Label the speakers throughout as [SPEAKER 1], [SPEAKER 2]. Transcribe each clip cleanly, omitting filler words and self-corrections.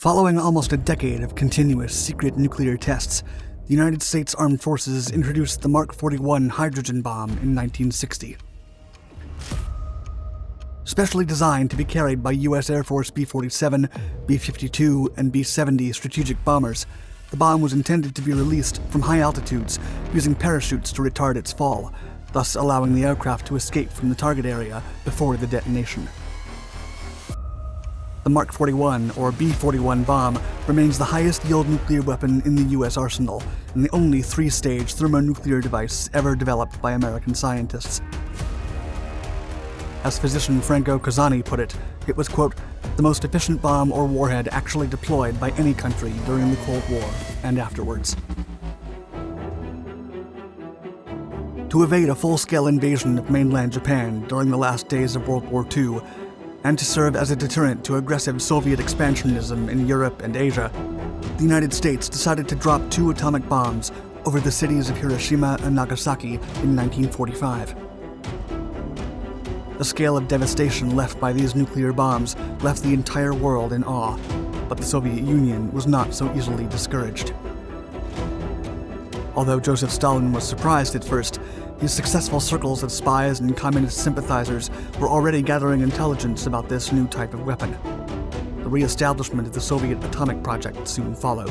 [SPEAKER 1] Following almost a decade of continuous secret nuclear tests, the United States Armed Forces introduced the Mark 41 hydrogen bomb in 1960. Specially designed to be carried by U.S. Air Force B-47, B-52, and B-70 strategic bombers, the bomb was intended to be released from high altitudes using parachutes to retard its fall, thus allowing the aircraft to escape from the target area before the detonation. The Mark 41, or B-41 bomb, remains the highest-yield nuclear weapon in the U.S. arsenal, and the only three-stage thermonuclear device ever developed by American scientists. As physician Franco Casani put it, it was, quote, the most efficient bomb or warhead actually deployed by any country during the Cold War and afterwards. To evade a full-scale invasion of mainland Japan during the last days of World War II, and to serve as a deterrent to aggressive Soviet expansionism in Europe and Asia, the United States decided to drop 2 atomic bombs over the cities of Hiroshima and Nagasaki in 1945. The scale of devastation left by these nuclear bombs left the entire world in awe, but the Soviet Union was not so easily discouraged. Although Joseph Stalin was surprised at first, his successful circles of spies and communist sympathizers were already gathering intelligence about this new type of weapon. The re-establishment of the Soviet atomic project soon followed.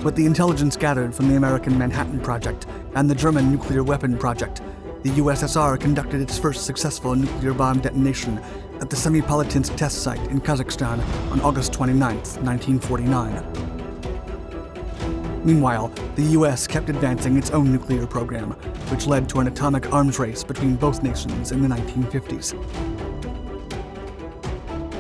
[SPEAKER 1] With the intelligence gathered from the American Manhattan Project and the German nuclear weapon project, the USSR conducted its first successful nuclear bomb detonation at the Semipalatinsk test site in Kazakhstan on August 29, 1949. Meanwhile, the U.S. kept advancing its own nuclear program, which led to an atomic arms race between both nations in the 1950s.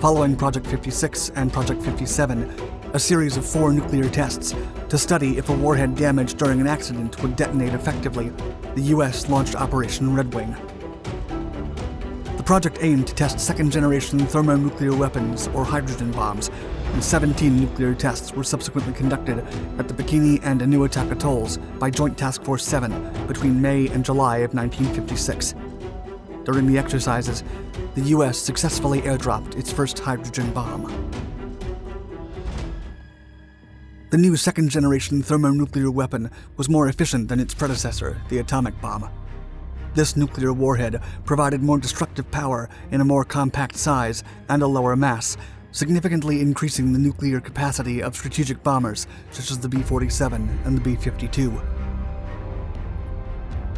[SPEAKER 1] Following Project 56 and Project 57, a series of 4 nuclear tests to study if a warhead damaged during an accident would detonate effectively, the U.S. launched Operation Red Wing. The project aimed to test second-generation thermonuclear weapons, or hydrogen bombs, and 17 nuclear tests were subsequently conducted at the Bikini and Inuitak atolls by Joint Task Force 7 between May and July of 1956. During the exercises, the U.S. successfully airdropped its first hydrogen bomb. The new second-generation thermonuclear weapon was more efficient than its predecessor, the atomic bomb. This nuclear warhead provided more destructive power in a more compact size and a lower mass, significantly increasing the nuclear capacity of strategic bombers such as the B-47 and the B-52.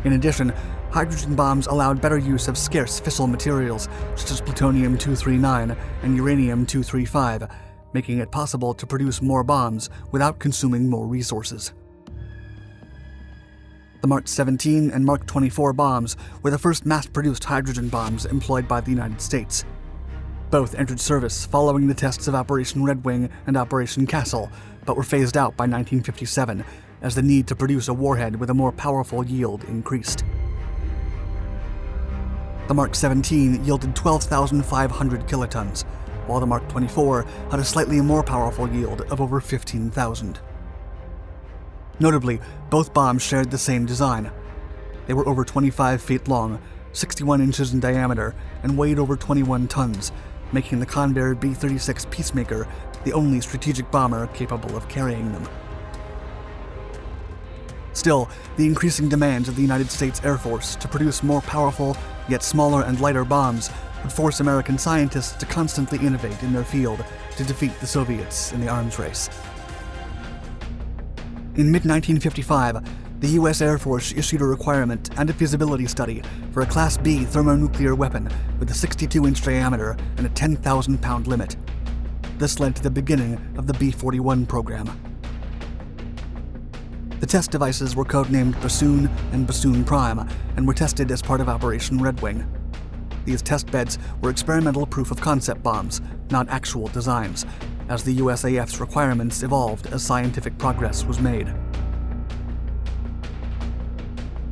[SPEAKER 1] In addition, hydrogen bombs allowed better use of scarce fissile materials such as plutonium-239 and uranium-235, making it possible to produce more bombs without consuming more resources. The Mark 17 and Mark 24 bombs were the first mass-produced hydrogen bombs employed by the United States. Both entered service following the tests of Operation Red Wing and Operation Castle, but were phased out by 1957 as the need to produce a warhead with a more powerful yield increased. The Mark 17 yielded 12,500 kilotons, while the Mark 24 had a slightly more powerful yield of over 15,000. Notably, both bombs shared the same design. They were over 25 feet long, 61 inches in diameter, and weighed over 21 tons, making the Convair B-36 Peacemaker the only strategic bomber capable of carrying them. Still, the increasing demands of the United States Air Force to produce more powerful, yet smaller and lighter bombs would force American scientists to constantly innovate in their field to defeat the Soviets in the arms race. In mid-1955, the U.S. Air Force issued a requirement and a feasibility study for a Class B thermonuclear weapon with a 62-inch diameter and a 10,000-pound limit. This led to the beginning of the B-41 program. The test devices were codenamed Bassoon and Bassoon Prime and were tested as part of Operation Red Wing. These test beds were experimental proof-of-concept bombs, not actual designs, as the USAF's requirements evolved as scientific progress was made.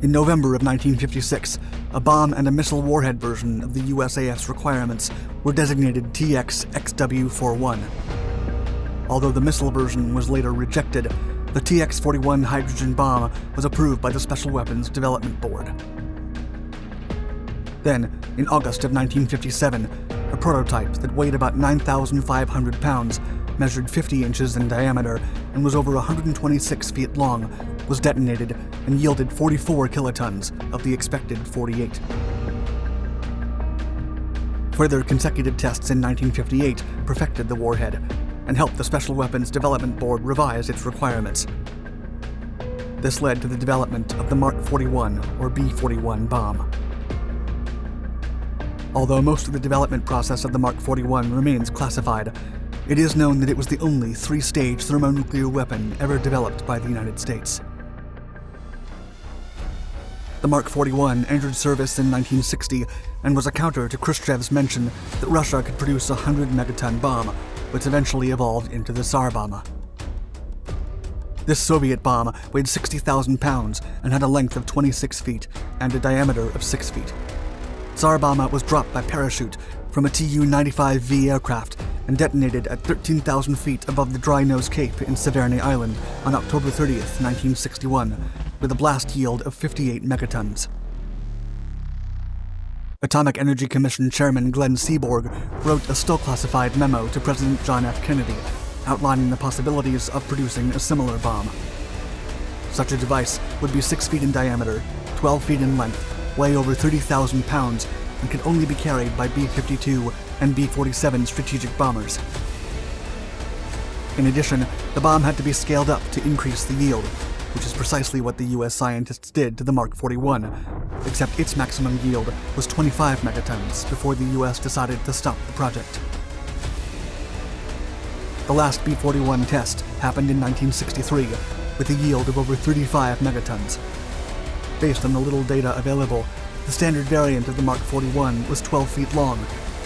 [SPEAKER 1] In November of 1956, a bomb and a missile warhead version of the USAF's requirements were designated TX-XW-41. Although the missile version was later rejected, the TX-41 hydrogen bomb was approved by the Special Weapons Development Board. Then, in August of 1957, a prototype that weighed about 9,500 pounds, measured 50 inches in diameter, and was over 126 feet long, was detonated and yielded 44 kilotons of the expected 48. Further consecutive tests in 1958 perfected the warhead and helped the Special Weapons Development Board revise its requirements. This led to the development of the Mark 41 or B-41 bomb. Although most of the development process of the Mark 41 remains classified, it is known that it was the only three-stage thermonuclear weapon ever developed by the United States. The Mark 41 entered service in 1960 and was a counter to Khrushchev's mention that Russia could produce a 100-megaton bomb, which eventually evolved into the Tsar bomb. This Soviet bomb weighed 60,000 pounds and had a length of 26 feet and a diameter of 6 feet. Tsar bomb was dropped by parachute from a Tu-95V aircraft and detonated at 13,000 feet above the Dry Nose Cape in Severny Island on October 30th, 1961, with a blast yield of 58 megatons. Atomic Energy Commission Chairman Glenn Seaborg wrote a still-classified memo to President John F. Kennedy, outlining the possibilities of producing a similar bomb. Such a device would be 6 feet in diameter, 12 feet in length, weigh over 30,000 pounds, and could only be carried by B-52 and B-47 strategic bombers. In addition, the bomb had to be scaled up to increase the yield, which is precisely what the U.S. scientists did to the Mark 41, except its maximum yield was 25 megatons before the U.S. decided to stop the project. The last B-41 test happened in 1963, with a yield of over 35 megatons. Based on the little data available, the standard variant of the Mark 41 was 12 feet long,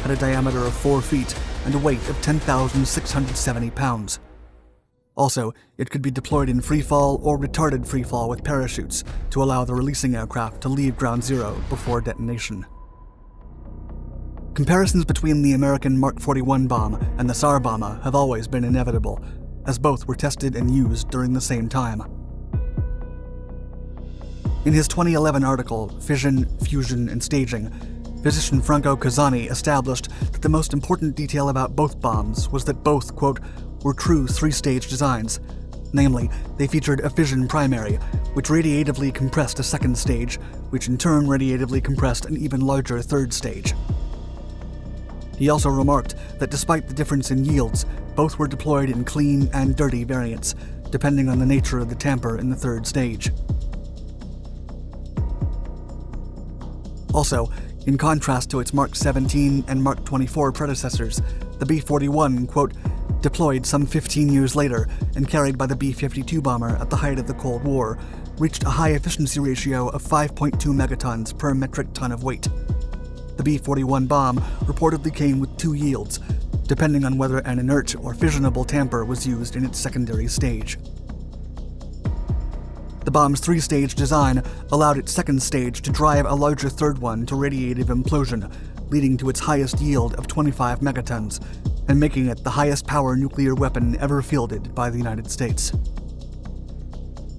[SPEAKER 1] had a diameter of 4 feet, and a weight of 10,670 pounds. Also, it could be deployed in freefall or retarded freefall with parachutes to allow the releasing aircraft to leave ground zero before detonation. Comparisons between the American Mark 41 bomb and the Tsar bomb have always been inevitable, as both were tested and used during the same time. In his 2011 article, Fission, Fusion, and Staging, physician Franco Casani established that the most important detail about both bombs was that both, quote, were true three-stage designs. Namely, they featured a fission primary, which radiatively compressed a second stage, which in turn radiatively compressed an even larger third stage. He also remarked that despite the difference in yields, both were deployed in clean and dirty variants, depending on the nature of the tamper in the third stage. Also, in contrast to its Mark 17 and Mark 24 predecessors, the B-41, quote, deployed some 15 years later and carried by the B-52 bomber at the height of the Cold War, reached a high efficiency ratio of 5.2 megatons per metric ton of weight. The B-41 bomb reportedly came with two yields, depending on whether an inert or fissionable tamper was used in its secondary stage. The bomb's three-stage design allowed its second stage to drive a larger third one to radiative implosion, leading to its highest yield of 25 megatons, and making it the highest power nuclear weapon ever fielded by the United States.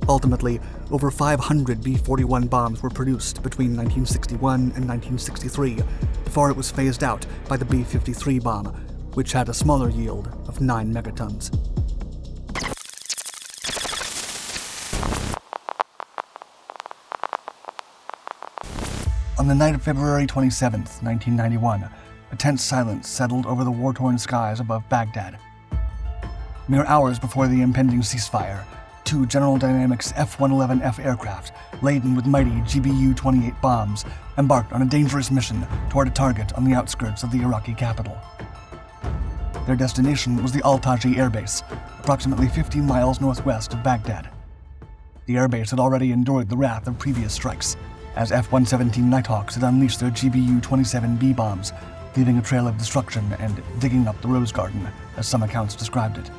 [SPEAKER 1] Ultimately, over 500 B-41 bombs were produced between 1961 and 1963, before it was phased out by the B-53 bomb, which had a smaller yield of 9 megatons. On the night of February 27, 1991, a tense silence settled over the war-torn skies above Baghdad. Mere hours before the impending ceasefire, two General Dynamics F-111F aircraft, laden with mighty BLU-118 bombs, embarked on a dangerous mission toward a target on the outskirts of the Iraqi capital. Their destination was the al-Taji Airbase, approximately 50 miles northwest of Baghdad. The airbase had already endured the wrath of previous strikes, as F-117 Nighthawks had unleashed their BLU-118 B bombs, leaving a trail of destruction and digging up the Rose Garden, as some accounts described it.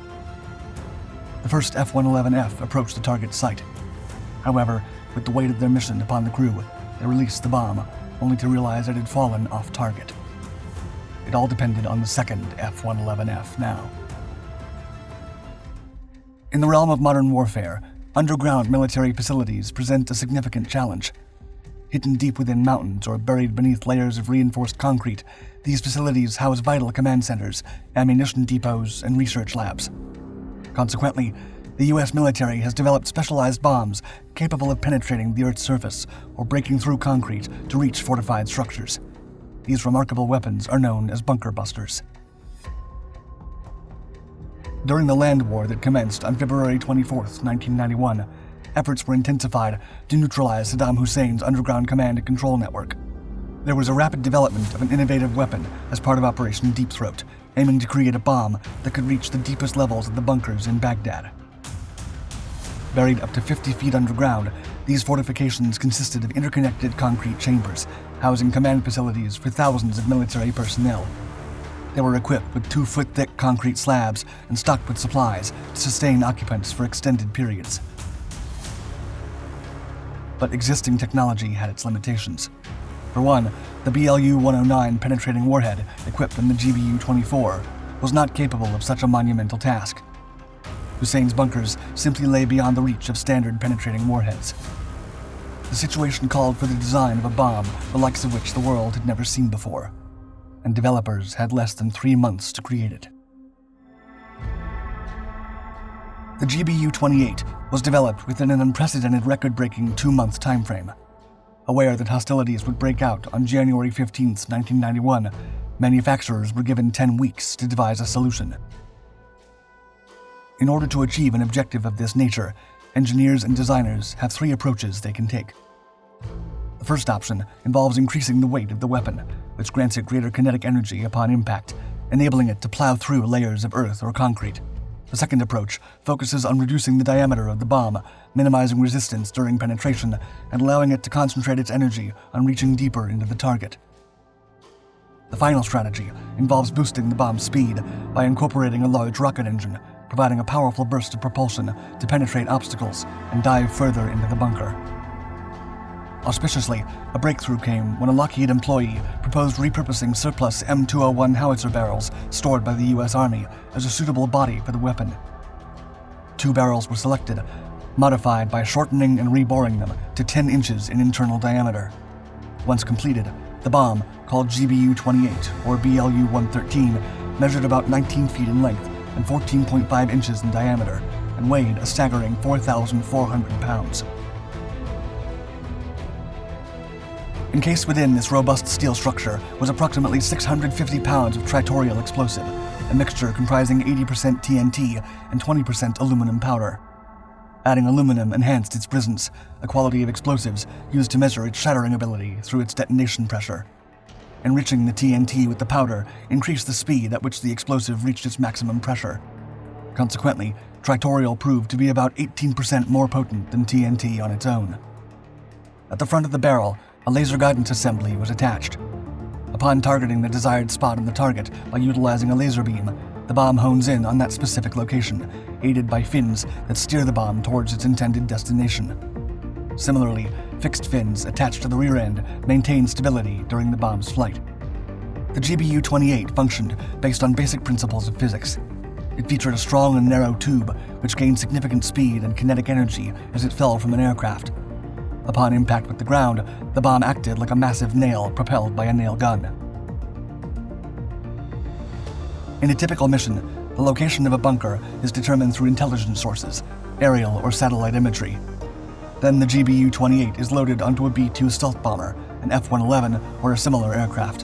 [SPEAKER 1] The first F-111F approached the target site. However, with the weight of their mission upon the crew, they released the bomb, only to realize it had fallen off target. It all depended on the second F-111F now. In the realm of modern warfare, underground military facilities present a significant challenge. Hidden deep within mountains or buried beneath layers of reinforced concrete, These facilities house vital command centers, ammunition depots, and research labs. Consequently, the U.S. military has developed specialized bombs capable of penetrating the Earth's surface or breaking through concrete to reach fortified structures. These remarkable weapons are known as bunker busters. During the land war that commenced on February 24, 1991, efforts were intensified to neutralize Saddam Hussein's underground command and control network. There was a rapid development of an innovative weapon as part of Operation Deep Throat, aiming to create a bomb that could reach the deepest levels of the bunkers in Baghdad. Buried up to 50 feet underground, these fortifications consisted of interconnected concrete chambers, housing command facilities for thousands of military personnel. They were equipped with 2-foot-thick concrete slabs and stocked with supplies to sustain occupants for extended periods. But existing technology had its limitations. For one, the BLU-109 penetrating warhead, equipped in the GBU-24, was not capable of such a monumental task. Hussein's bunkers simply lay beyond the reach of standard penetrating warheads. The situation called for the design of a bomb the likes of which the world had never seen before, and developers had less than 3 months to create it. The GBU-28 was developed within an unprecedented record-breaking 2-month timeframe. Aware that hostilities would break out on January 15, 1991, manufacturers were given 10 weeks to devise a solution. In order to achieve an objective of this nature, engineers and designers have 3 approaches they can take. The first option involves increasing the weight of the weapon, which grants it greater kinetic energy upon impact, enabling it to plow through layers of earth or concrete. The second approach focuses on reducing the diameter of the bomb, minimizing resistance during penetration, and allowing it to concentrate its energy on reaching deeper into the target. The final strategy involves boosting the bomb's speed by incorporating a large rocket engine, providing a powerful burst of propulsion to penetrate obstacles and dive further into the bunker. Auspiciously, a breakthrough came when a Lockheed employee proposed repurposing surplus M201 howitzer barrels stored by the U.S. Army as a suitable body for the weapon. 2 barrels were selected, modified by shortening and reboring them to 10 inches in internal diameter. Once completed, the bomb, called GBU-28 or BLU-113, measured about 19 feet in length and 14.5 inches in diameter, and weighed a staggering 4,400 pounds. Encased within this robust steel structure was approximately 650 pounds of tritorial explosive, a mixture comprising 80% TNT and 20% aluminum powder. Adding aluminum enhanced its brisance, a quality of explosives used to measure its shattering ability through its detonation pressure. Enriching the TNT with the powder increased the speed at which the explosive reached its maximum pressure. Consequently, tritorial proved to be about 18% more potent than TNT on its own. At the front of the barrel, a laser guidance assembly was attached. Upon targeting the desired spot on the target by utilizing a laser beam, the bomb hones in on that specific location, aided by fins that steer the bomb towards its intended destination. Similarly, fixed fins attached to the rear end maintain stability during the bomb's flight. The GBU-28 functioned based on basic principles of physics. It featured a strong and narrow tube, which gained significant speed and kinetic energy as it fell from an aircraft. Upon impact with the ground, the bomb acted like a massive nail propelled by a nail gun. In a typical mission, the location of a bunker is determined through intelligence sources, aerial or satellite imagery. Then the GBU-28 is loaded onto a B-2 stealth bomber, an F-111, or a similar aircraft.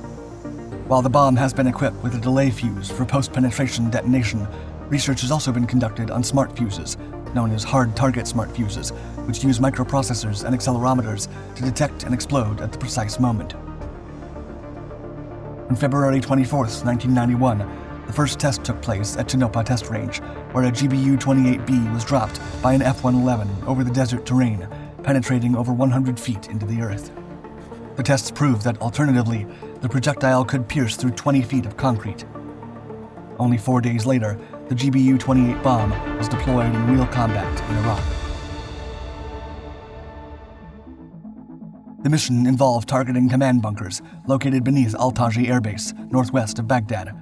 [SPEAKER 1] While the bomb has been equipped with a delay fuse for post-penetration detonation, research has also been conducted on smart fuses, known as hard-target smart fuses, which use microprocessors and accelerometers to detect and explode at the precise moment. On February 24, 1991, the first test took place at Tonopah Test Range, where a GBU-28 B was dropped by an F-111 over the desert terrain, penetrating over 100 feet into the earth. The tests proved that, alternatively, the projectile could pierce through 20 feet of concrete. Only 4 days later, the GBU-28 bomb was deployed in real combat in Iraq. The mission involved targeting command bunkers located beneath al-Taji Airbase, northwest of Baghdad,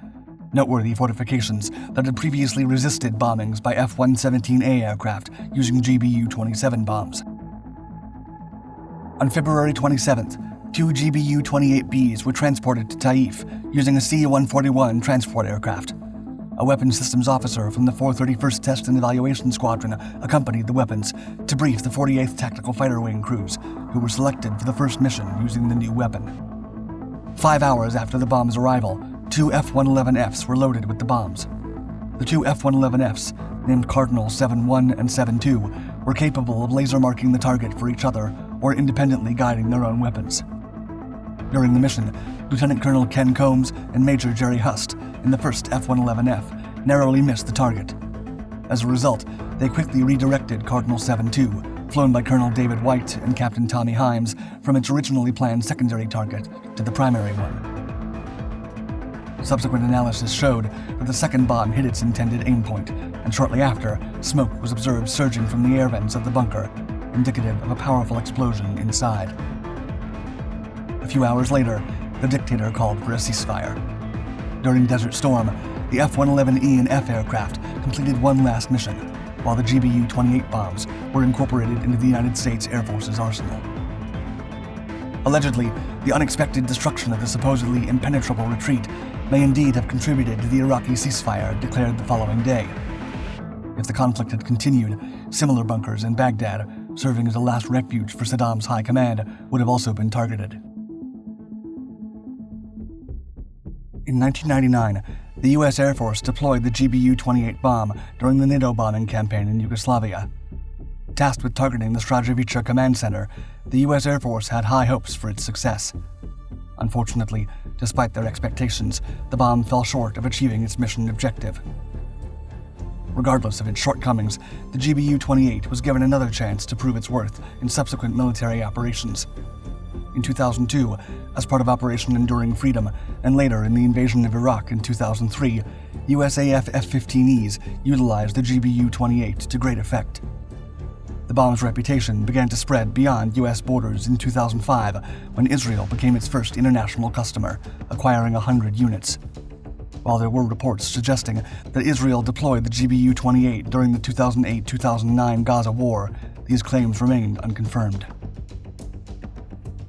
[SPEAKER 1] noteworthy fortifications that had previously resisted bombings by F-117A aircraft using GBU-27 bombs. On February 27th, 2 GBU-118 Bs were transported to Taif using a C-141 transport aircraft. A weapons systems officer from the 431st Test and Evaluation Squadron accompanied the weapons to brief the 48th Tactical Fighter Wing crews, who were selected for the first mission using the new weapon. 5 hours after the bomb's arrival, 2 F-111Fs were loaded with the bombs. The 2 F-111Fs, named Cardinal 7-1 and 7-2, were capable of laser marking the target for each other or independently guiding their own weapons. During the mission, Lieutenant Colonel Ken Combs and Major Jerry Hust in the first F-111F narrowly missed the target. As a result, they quickly redirected Cardinal 7-2, flown by Colonel David White and Captain Tommy Himes, from its originally planned secondary target to the primary one. Subsequent analysis showed that the second bomb hit its intended aim point, and shortly after, smoke was observed surging from the air vents of the bunker, indicative of a powerful explosion inside. A few hours later, the dictator called for a ceasefire. During Desert Storm, the F-111E and F aircraft completed one last mission, while the GBU-118 bombs were incorporated into the United States Air Force's arsenal. Allegedly, the unexpected destruction of the supposedly impenetrable retreat may indeed have contributed to the Iraqi ceasefire declared the following day. If the conflict had continued, similar bunkers in Baghdad, serving as a last refuge for Saddam's high command, would have also been targeted. In 1999, the U.S. Air Force deployed the GBU-118 bomb during the NATO bombing campaign in Yugoslavia. Tasked with targeting the Straževica command center, the U.S. Air Force had high hopes for its success. Unfortunately, despite their expectations, the bomb fell short of achieving its mission objective. Regardless of its shortcomings, the GBU-118 was given another chance to prove its worth in subsequent military operations. In 2002, as part of Operation Enduring Freedom, and later in the invasion of Iraq in 2003, USAF F-15Es utilized the GBU-118 to great effect. The bomb's reputation began to spread beyond U.S. borders in 2005 when Israel became its first international customer, acquiring 100 units. While there were reports suggesting that Israel deployed the GBU-118 during the 2008-2009 Gaza war, these claims remained unconfirmed.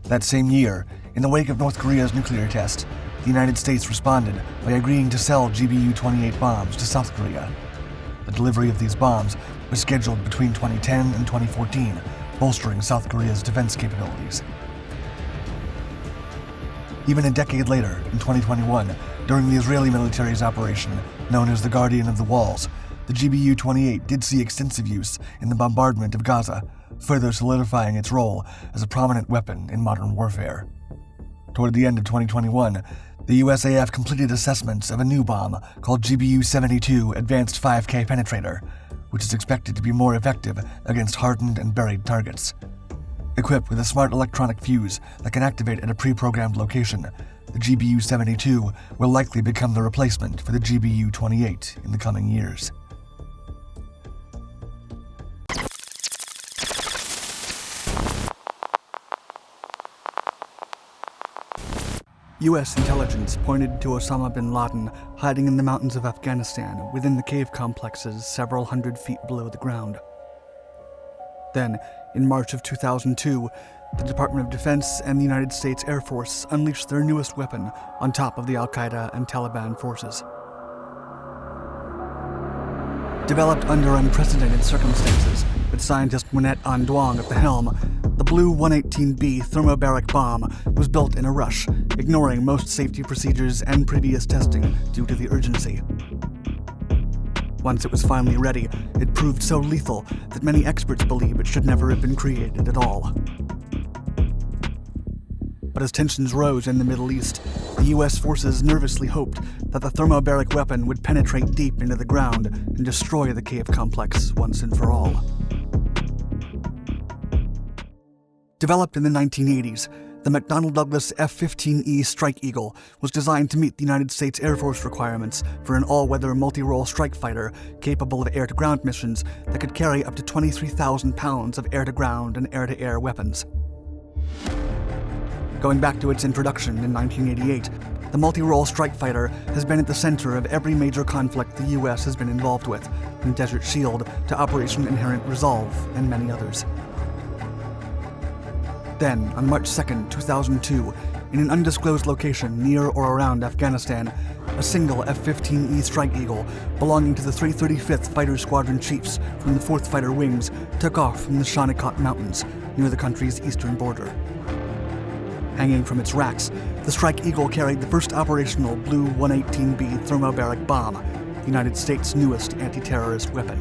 [SPEAKER 1] That same year, in the wake of North Korea's nuclear test, the United States responded by agreeing to sell GBU-118 bombs to South Korea. The delivery of these bombs was scheduled between 2010 and 2014, bolstering South Korea's defense capabilities. Even a decade later, in 2021, during the Israeli military's operation known as the Guardian of the Walls, the GBU-118 did see extensive use in the bombardment of Gaza, further solidifying its role as a prominent weapon in modern warfare. Toward the end of 2021, the USAF completed assessments of a new bomb called GBU-72 Advanced 5K Penetrator, which is expected to be more effective against hardened and buried targets. Equipped with a smart electronic fuse that can activate at a pre-programmed location, the GBU-72 will likely become the replacement for the GBU-118 in the coming years. U.S. intelligence pointed to Osama bin Laden hiding in the mountains of Afghanistan within the cave complexes several hundred feet below the ground. Then, in March of 2002, the Department of Defense and the United States Air Force unleashed their newest weapon on top of the al-Qaeda and Taliban forces. Developed under unprecedented circumstances, with scientist Monet Anduang at the helm, the BLU-118 B thermobaric bomb was built in a rush, ignoring most safety procedures and previous testing due to the urgency. Once it was finally ready, it proved so lethal that many experts believe it should never have been created at all. But as tensions rose in the Middle East, the U.S. forces nervously hoped that the thermobaric weapon would penetrate deep into the ground and destroy the cave complex once and for all. Developed in the 1980s, the McDonnell Douglas F-15E Strike Eagle was designed to meet the United States Air Force requirements for an all-weather multi-role strike fighter capable of air-to-ground missions that could carry up to 23,000 pounds of air-to-ground and air-to-air weapons. Going back to its introduction in 1988, the multi-role strike fighter has been at the center of every major conflict the U.S. has been involved with, from Desert Shield to Operation Inherent Resolve and many others. Then, on March 2, 2002, in an undisclosed location near or around Afghanistan, a single F-15E Strike Eagle belonging to the 335th Fighter Squadron Chiefs from the 4th Fighter Wings took off from the Shanikot Mountains near the country's eastern border. Hanging from its racks, the Strike Eagle carried the first operational BLU-118 B thermobaric bomb, the United States' newest anti-terrorist weapon.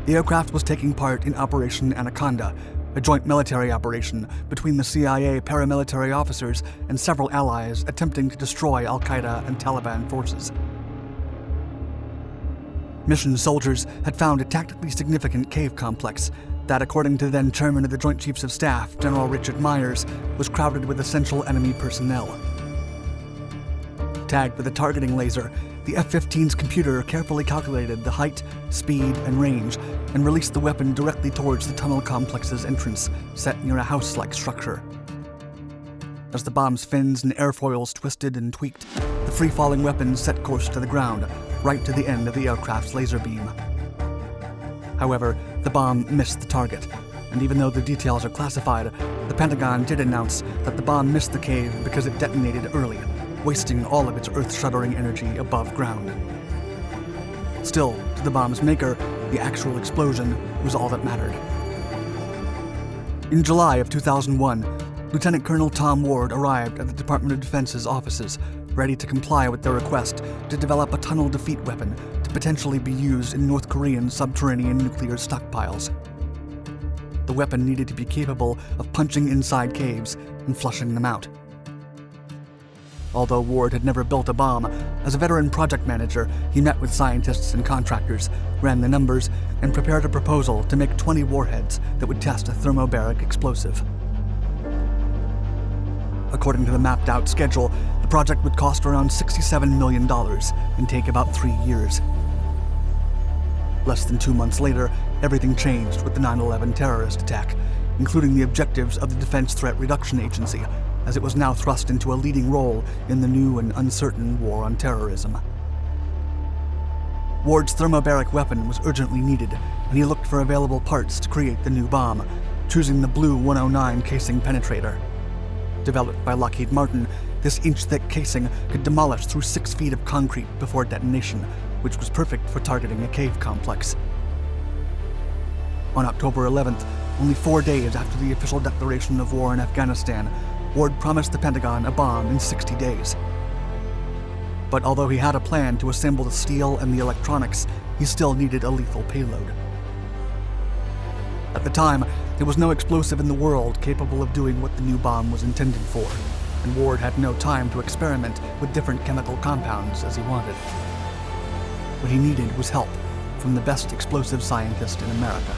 [SPEAKER 1] The aircraft was taking part in Operation Anaconda, a joint military operation between the CIA paramilitary officers and several allies attempting to destroy al-Qaeda and Taliban forces. Mission soldiers had found a tactically significant cave complex that, according to then Chairman of the Joint Chiefs of Staff, General Richard Myers, was crowded with essential enemy personnel. Tagged with a targeting laser, the F-15's computer carefully calculated the height, speed, and range, and released the weapon directly towards the tunnel complex's entrance, set near a house-like structure. As the bomb's fins and airfoils twisted and tweaked, the free-falling weapon set course to the ground, right to the end of the aircraft's laser beam. However, the bomb missed the target, and even though the details are classified, the Pentagon did announce that the bomb missed the cave because it detonated early, wasting all of its earth-shuddering energy above ground. Still, to the bomb's maker, the actual explosion was all that mattered. In July of 2001, Lieutenant Colonel Tom Ward arrived at the Department of Defense's offices, ready to comply with their request to develop a tunnel defeat weapon to potentially be used in North Korean subterranean nuclear stockpiles. The weapon needed to be capable of punching inside caves and flushing them out. Although Ward had never built a bomb, as a veteran project manager, he met with scientists and contractors, ran the numbers, and prepared a proposal to make 20 warheads that would test a thermobaric explosive. According to the mapped-out schedule, the project would cost around $67 million and take about 3 years. Less than 2 months later, everything changed with the 9/11 terrorist attack, including the objectives of the Defense Threat Reduction Agency, as it was now thrust into a leading role in the new and uncertain war on terrorism. Ward's thermobaric weapon was urgently needed, and he looked for available parts to create the new bomb, choosing the BLU-109 casing penetrator. Developed by Lockheed Martin, this inch-thick casing could demolish through 6 feet of concrete before detonation, which was perfect for targeting a cave complex. On October 11th, only 4 days after the official declaration of war in Afghanistan, Ward promised the Pentagon a bomb in 60 days. But although he had a plan to assemble the steel and the electronics, he still needed a lethal payload. At the time, there was no explosive in the world capable of doing what the new bomb was intended for, and Ward had no time to experiment with different chemical compounds as he wanted. What he needed was help from the best explosive scientist in America.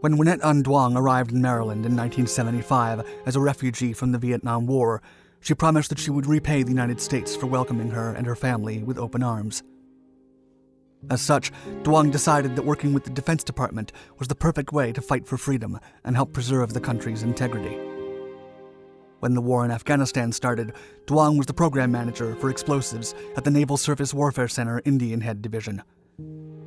[SPEAKER 1] When Winnet An Duong arrived in Maryland in 1975 as a refugee from the Vietnam War, she promised that she would repay the United States for welcoming her and her family with open arms. As such, Duong decided that working with the Defense Department was the perfect way to fight for freedom and help preserve the country's integrity. When the war in Afghanistan started, Duong was the program manager for explosives at the Naval Surface Warfare Center Indian Head Division.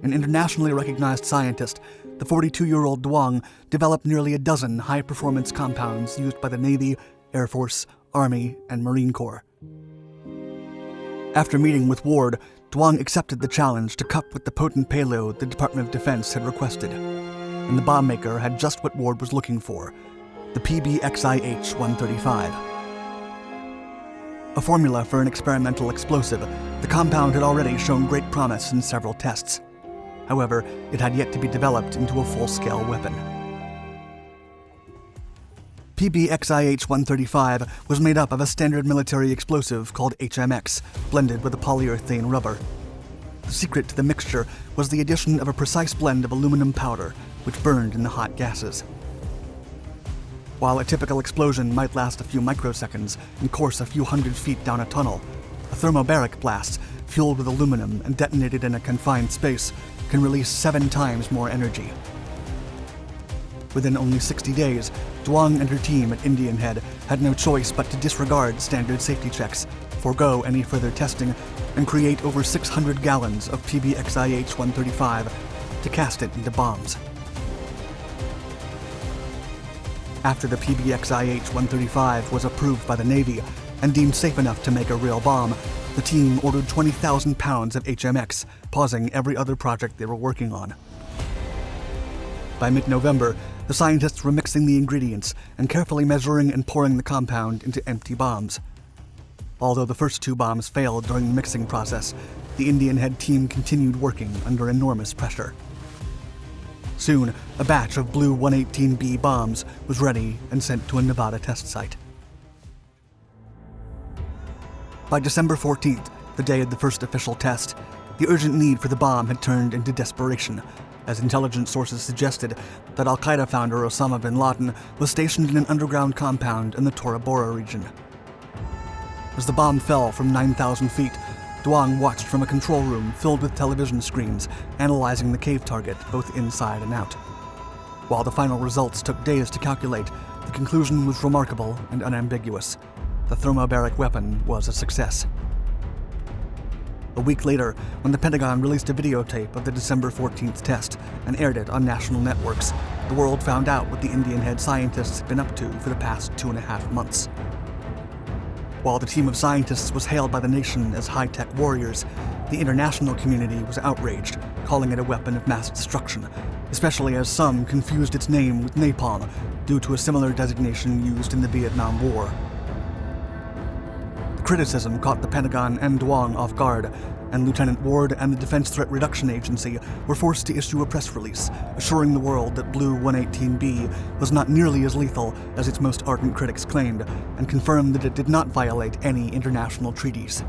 [SPEAKER 1] An internationally recognized scientist, the 42-year-old Duong developed nearly a dozen high-performance compounds used by the Navy, Air Force, Army, and Marine Corps. After meeting with Ward, Duong accepted the challenge to cup with the potent payload the Department of Defense had requested, and the bomb maker had just what Ward was looking for, the PBXIH-135. A formula for an experimental explosive, the compound had already shown great promise in several tests. However, it had yet to be developed into a full-scale weapon. PBXIH-135 was made up of a standard military explosive called HMX, blended with a polyurethane rubber. The secret to the mixture was the addition of a precise blend of aluminum powder, which burned in the hot gases. While a typical explosion might last a few microseconds and course a few hundred feet down a tunnel, a thermobaric blast, fueled with aluminum and detonated in a confined space, can release 7 times more energy. Within only 60 days, Duong and her team at Indian Head had no choice but to disregard standard safety checks, forego any further testing, and create over 600 gallons of PBXIH-135 to cast it into bombs. After the PBX-IH-135 was approved by the Navy and deemed safe enough to make a real bomb, the team ordered 20,000 pounds of HMX, pausing every other project they were working on. By mid-November, the scientists were mixing the ingredients and carefully measuring and pouring the compound into empty bombs. Although the first 2 bombs failed during the mixing process, the Indian-head team continued working under enormous pressure. Soon, a batch of BLU-118 B bombs was ready and sent to a Nevada test site. By December 14th, the day of the first official test, the urgent need for the bomb had turned into desperation, as intelligence sources suggested that al-Qaeda founder Osama bin Laden was stationed in an underground compound in the Tora Bora region. As the bomb fell from 9,000 feet, Duong watched from a control room filled with television screens, analyzing the cave target both inside and out. While the final results took days to calculate, the conclusion was remarkable and unambiguous. The thermobaric weapon was a success. A week later, when the Pentagon released a videotape of the December 14th test and aired it on national networks, the world found out what the Indian-head scientists had been up to for the past 2.5 months. While the team of scientists was hailed by the nation as high-tech warriors, the international community was outraged, calling it a weapon of mass destruction, especially as some confused its name with napalm due to a similar designation used in the Vietnam War. The criticism caught the Pentagon and Duong off guard, and Lieutenant Ward and the Defense Threat Reduction Agency were forced to issue a press release, assuring the world that BLU-118 B was not nearly as lethal as its most ardent critics claimed, and confirmed that it did not violate any international treaties.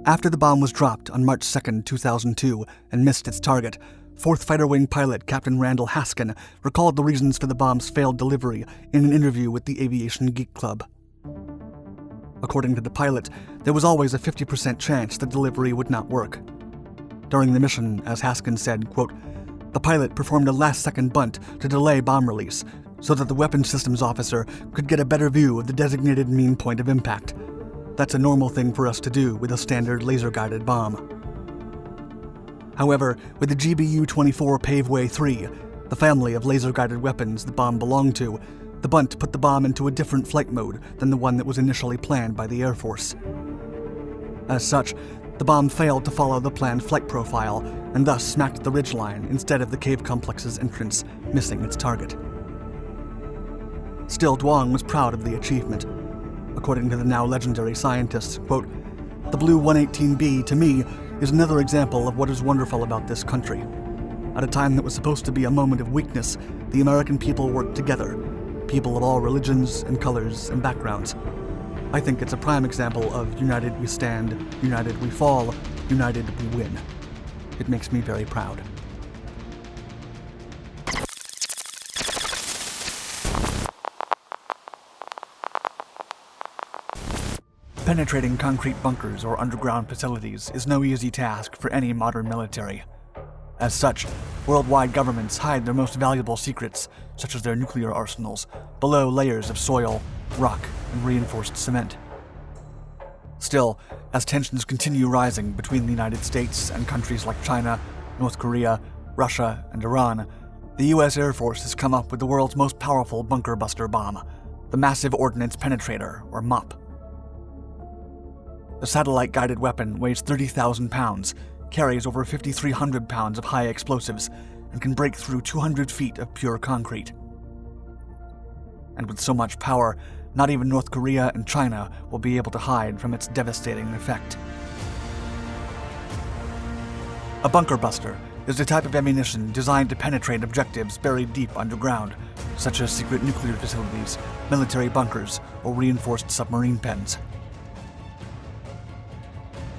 [SPEAKER 1] After the bomb was dropped on March 2, 2002, and missed its target, 4th Fighter Wing pilot Captain Randall Haskin recalled the reasons for the bomb's failed delivery in an interview with the Aviation Geek Club. According to the pilot, there was always a 50% chance the delivery would not work. During the mission, as Haskin said, quote, "The pilot performed a last-second bunt to delay bomb release so that the weapons systems officer could get a better view of the designated mean point of impact. That's a normal thing for us to do with a standard laser-guided bomb." However, with the GBU-24 Paveway 3, the family of laser-guided weapons the bomb belonged to, the bunt put the bomb into a different flight mode than the one that was initially planned by the Air Force. As such, the bomb failed to follow the planned flight profile and thus smacked the ridgeline instead of the cave complex's entrance, missing its target. Still, Duong was proud of the achievement. According to the now legendary scientist, quote, "The BLU-118 B, to me, is another example of what is wonderful about this country. At a time that was supposed to be a moment of weakness, the American people worked together, people of all religions and colors and backgrounds. I think it's a prime example of united we stand, united we fall, united we win. It makes me very proud." Penetrating concrete bunkers or underground facilities is no easy task for any modern military. As such, worldwide governments hide their most valuable secrets, such as their nuclear arsenals, below layers of soil, rock, and reinforced cement. Still, as tensions continue rising between the United States and countries like China, North Korea, Russia, and Iran, the U.S. Air Force has come up with the world's most powerful bunker buster bomb, the Massive Ordnance Penetrator, or MOP. The satellite-guided weapon weighs 30,000 pounds, carries over 5,300 pounds of high explosives, and can break through 200 feet of pure concrete. And with so much power, not even North Korea and China will be able to hide from its devastating effect. A bunker buster is a type of ammunition designed to penetrate objectives buried deep underground, such as secret nuclear facilities, military bunkers, or reinforced submarine pens.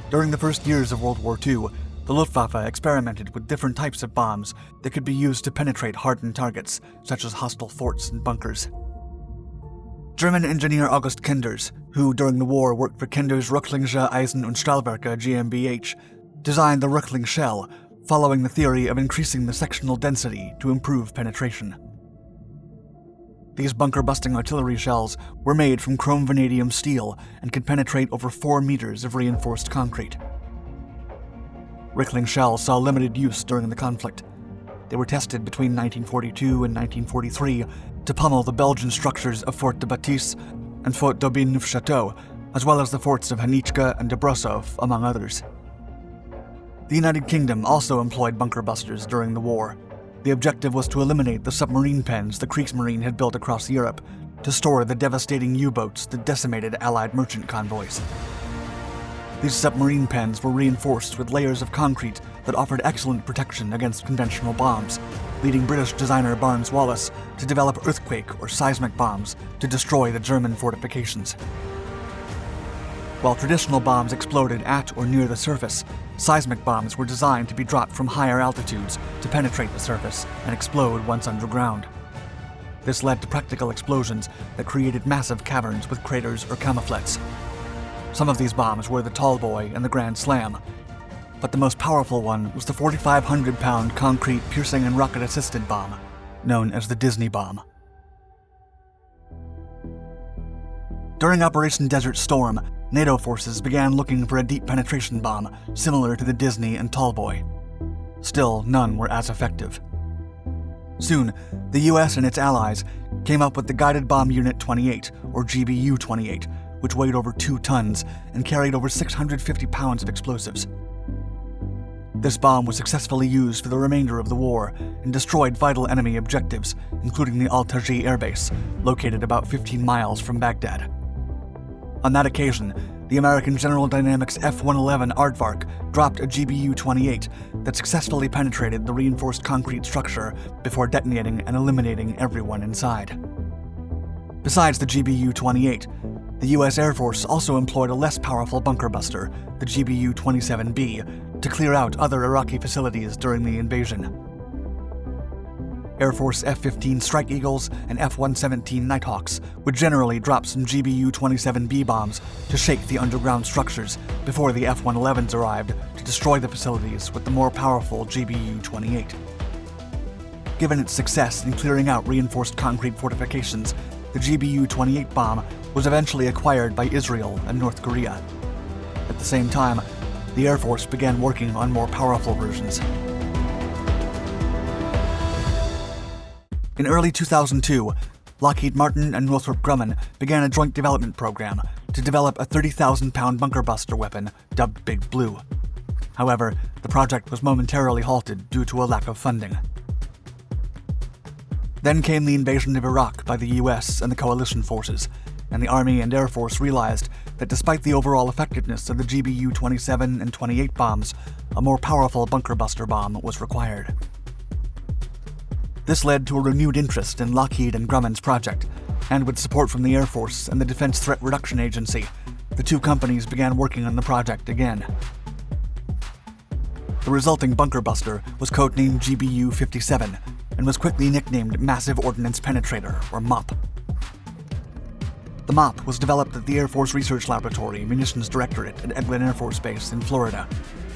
[SPEAKER 1] During the first years of World War II, the Luftwaffe experimented with different types of bombs that could be used to penetrate hardened targets, such as hostile forts and bunkers. German engineer August Kenders, who during the war worked for Kenders Rücklinge Eisen- und Stahlwerke GmbH, designed the Rückling shell, following the theory of increasing the sectional density to improve penetration. These bunker-busting artillery shells were made from chrome vanadium steel and could penetrate over 4 meters of reinforced concrete. Rückling shells saw limited use during the conflict. They were tested between 1942 and 1943 to pummel the Belgian structures of Fort de Batisse and Fort d'Aubigny-Neufchâteau, as well as the forts of Hanichka and Dobrosov, among others. The United Kingdom also employed bunker busters during the war. The objective was to eliminate the submarine pens the Kriegsmarine had built across Europe to store the devastating U-boats that decimated Allied merchant convoys. These submarine pens were reinforced with layers of concrete that offered excellent protection against conventional bombs, leading British designer Barnes Wallis to develop earthquake or seismic bombs to destroy the German fortifications. While traditional bombs exploded at or near the surface, seismic bombs were designed to be dropped from higher altitudes to penetrate the surface and explode once underground. This led to practical explosions that created massive caverns with craters or camouflets. Some of these bombs were the Tall Boy and the Grand Slam, but the most powerful one was the 4,500-pound concrete piercing and rocket-assisted bomb, known as the Disney bomb. During Operation Desert Storm, NATO forces began looking for a deep penetration bomb similar to the Disney and Tall Boy. Still, none were as effective. Soon, the US and its allies came up with the Guided Bomb Unit 28, or GBU-28, which weighed over 2 tons and carried over 650 pounds of explosives. This bomb was successfully used for the remainder of the war and destroyed vital enemy objectives, including the al-Taji Airbase, located about 15 miles from Baghdad. On that occasion, the American General Dynamics F-111 Aardvark dropped a GBU-28 that successfully penetrated the reinforced concrete structure before detonating and eliminating everyone inside. Besides the GBU-28, the U.S. Air Force also employed a less powerful bunker buster, the GBU-27 B, to clear out other Iraqi facilities during the invasion. Air Force F-15 Strike Eagles and F-117 Nighthawks would generally drop some GBU-27B bombs to shake the underground structures before the F-111s arrived to destroy the facilities with the more powerful GBU-28. Given its success in clearing out reinforced concrete fortifications, the GBU-28 bomb was eventually acquired by Israel and North Korea. At the same time, the Air Force began working on more powerful versions. In early 2002, Lockheed Martin and Northrop Grumman began a joint development program to develop a 30,000-pound bunker buster weapon dubbed Big Blue. However, the project was momentarily halted due to a lack of funding. Then came the invasion of Iraq by the US and the coalition forces, and the Army and Air Force realized that despite the overall effectiveness of the GBU-27 and 28 bombs, a more powerful bunker buster bomb was required. This led to a renewed interest in Lockheed and Grumman's project, and with support from the Air Force and the Defense Threat Reduction Agency, the two companies began working on the project again. The resulting bunker buster was codenamed GBU-57 and was quickly nicknamed Massive Ordnance Penetrator, or MOP. The MOP was developed at the Air Force Research Laboratory Munitions Directorate at Eglin Air Force Base in Florida,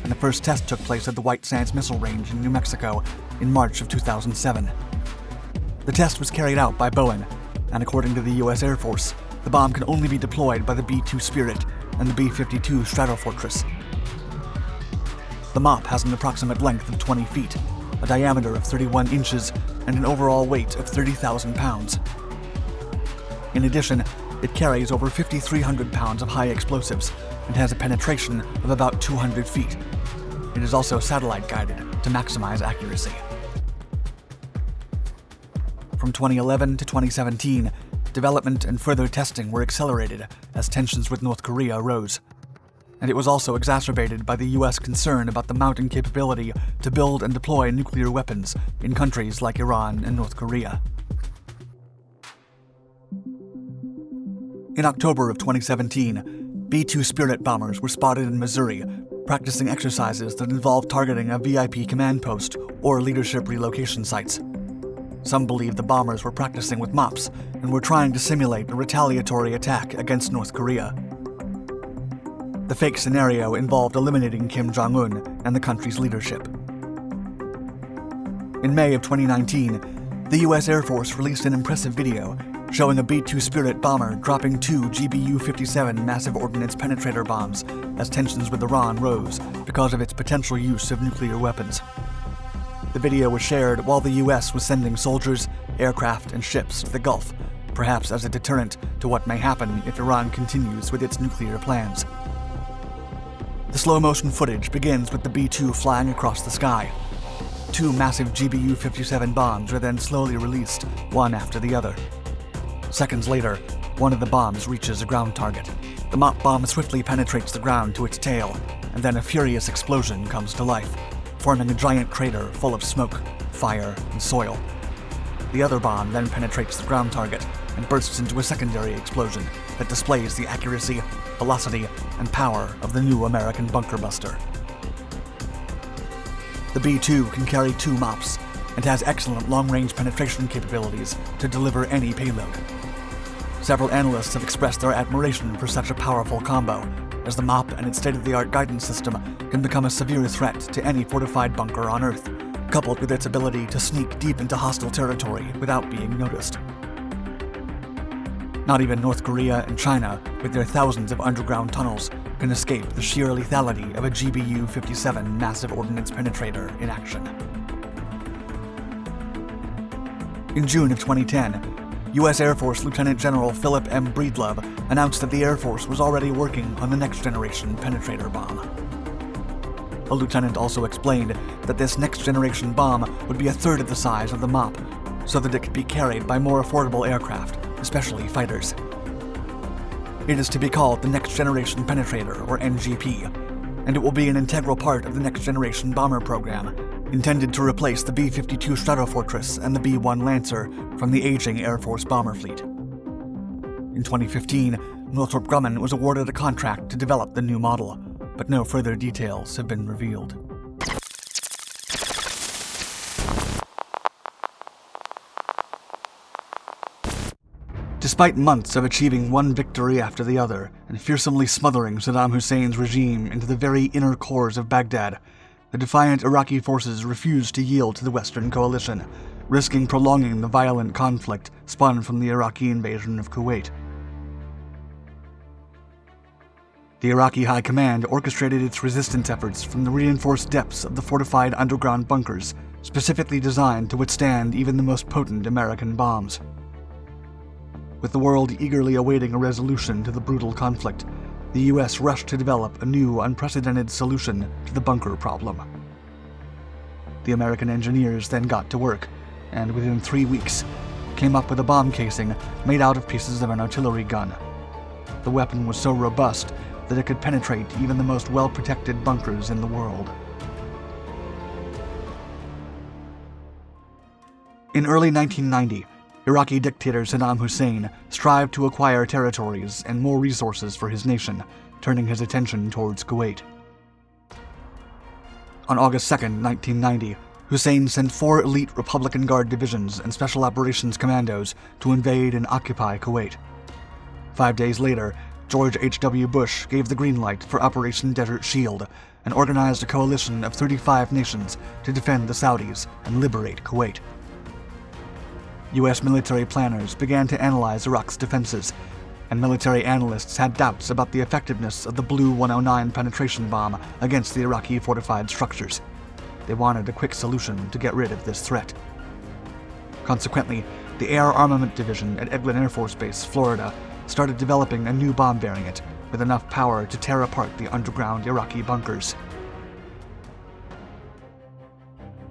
[SPEAKER 1] and the first test took place at the White Sands Missile Range in New Mexico in March of 2007. The test was carried out by Boeing, and according to the U.S. Air Force, the bomb can only be deployed by the B-2 Spirit and the B-52 Stratofortress. The MOP has an approximate length of 20 feet, a diameter of 31 inches, and an overall weight of 30,000 pounds. In addition, it carries over 5,300 pounds of high explosives and has a penetration of about 200 feet. It is also satellite-guided to maximize accuracy. From 2011 to 2017, development and further testing were accelerated as tensions with North Korea rose. And it was also exacerbated by the U.S. concern about the mounting capability to build and deploy nuclear weapons in countries like Iran and North Korea. In October of 2017, B-2 Spirit bombers were spotted in Missouri, practicing exercises that involved targeting a VIP command post or leadership relocation sites. Some believe the bombers were practicing with MOPs and were trying to simulate a retaliatory attack against North Korea. The fake scenario involved eliminating Kim Jong-un and the country's leadership. In May of 2019, the U.S. Air Force released an impressive video showing a B-2 Spirit bomber dropping 2 GBU-57 massive ordnance penetrator bombs as tensions with Iran rose because of its potential use of nuclear weapons. The video was shared while the US was sending soldiers, aircraft, and ships to the Gulf, perhaps as a deterrent to what may happen if Iran continues with its nuclear plans. The slow-motion footage begins with the B-2 flying across the sky. 2 massive GBU-57 bombs are then slowly released, one after the other. Seconds later, one of the bombs reaches a ground target. The MOP bomb swiftly penetrates the ground to its tail, and then a furious explosion comes to life, forming a giant crater full of smoke, fire, and soil. The other bomb then penetrates the ground target and bursts into a secondary explosion that displays the accuracy, velocity, and power of the new American bunker buster. The B-2 can carry 2 MOPs and has excellent long-range penetration capabilities to deliver any payload. Several analysts have expressed their admiration for such a powerful combo, as the MOP and its state-of-the-art guidance system can become a severe threat to any fortified bunker on Earth, coupled with its ability to sneak deep into hostile territory without being noticed. Not even North Korea and China, with their thousands of underground tunnels, can escape the sheer lethality of a GBU-57 massive ordnance penetrator in action. In June of 2010, U.S. Air Force Lieutenant General Philip M. Breedlove announced that the Air Force was already working on the next-generation penetrator bomb. The lieutenant also explained that this next-generation bomb would be a third of the size of the MOP, so that it could be carried by more affordable aircraft, especially fighters. It is to be called the Next Generation Penetrator, or NGP, and it will be an integral part of the Next Generation Bomber program, intended to replace the B-52 Stratofortress and the B-1 Lancer from the aging Air Force bomber fleet. In 2015, Northrop Grumman was awarded a contract to develop the new model, but no further details have been revealed. Despite months of achieving one victory after the other and fearsomely smothering Saddam Hussein's regime into the very inner cores of Baghdad, the defiant Iraqi forces refused to yield to the Western coalition, risking prolonging the violent conflict spun from the Iraqi invasion of Kuwait. The Iraqi High Command orchestrated its resistance efforts from the reinforced depths of the fortified underground bunkers, specifically designed to withstand even the most potent American bombs. With the world eagerly awaiting a resolution to the brutal conflict, the U.S. rushed to develop a new, unprecedented solution to the bunker problem. The American engineers then got to work, and within 3 weeks, came up with a bomb casing made out of pieces of an artillery gun. The weapon was so robust that it could penetrate even the most well-protected bunkers in the world. In early 1990, Iraqi dictator Saddam Hussein strived to acquire territories and more resources for his nation, turning his attention towards Kuwait. On August 2, 1990, Hussein sent 4 elite Republican Guard divisions and Special Operations Commandos to invade and occupy Kuwait. 5 days later, George H.W. Bush gave the green light for Operation Desert Shield and organized a coalition of 35 nations to defend the Saudis and liberate Kuwait. U.S. military planners began to analyze Iraq's defenses, and military analysts had doubts about the effectiveness of the BLU-118 penetration bomb against the Iraqi fortified structures. They wanted a quick solution to get rid of this threat. Consequently, the Air Armament Division at Eglin Air Force Base, Florida, started developing a new bomb variant with enough power to tear apart the underground Iraqi bunkers.